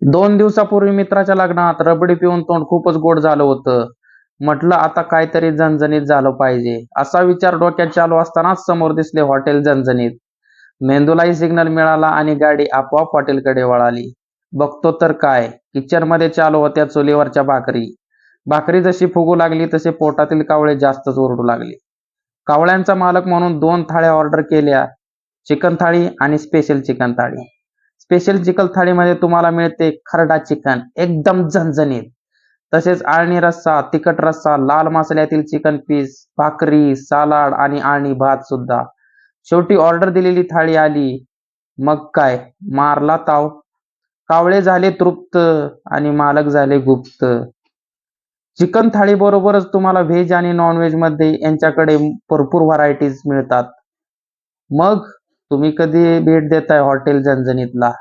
2 दिवसापूर्वी मित्राच्या लग्नात रबडी पिऊन तोंड खूपच गोड झालं होतं. म्हटलं आता काहीतरी झणझणीत झालं पाहिजे. असा विचार डोक्यात चालू असतानाच समोर दिसले हॉटेल झणझणीत. मेंदूलाही सिग्नल मिळाला आणि गाडी आपोआप हॉटेलकडे वळाली. बघतो तर काय, किचनमध्ये चालू होत्या चुलीवरच्या भाकरी. भाकरी जशी फुगू लागली तसे पोटातील कावळे जास्तच ओरडू लागले. कावळ्यांचा मालक म्हणून 2 थाळ्या ऑर्डर केल्या. चिकन थाळी आणि स्पेशल चिकन थाळी. स्पेशल चिकन थाळीमध्ये तुम्हाला मिळते खरडा चिकन एकदम झणझणीत. तसेच आळणी रस्सा, तिखट रस्सा, लाल मसाल्यातील चिकन पीस, भाकरी, सलाड आणि आळणी भात सुद्धा. शेवटी ऑर्डर दिलेली थाळी आली. मग काय, मारला ताव. कावळे झाले तृप्त आणि मालक झाले गुप्त. चिकन थाळी बरोबरच तुम्हाला व्हेज आणि नॉन व्हेज मध्ये यांच्याकडे भरपूर व्हरायटीज मिळतात. मग तुम्ही कधी भेट देताय हॉटेल झणझणीतला?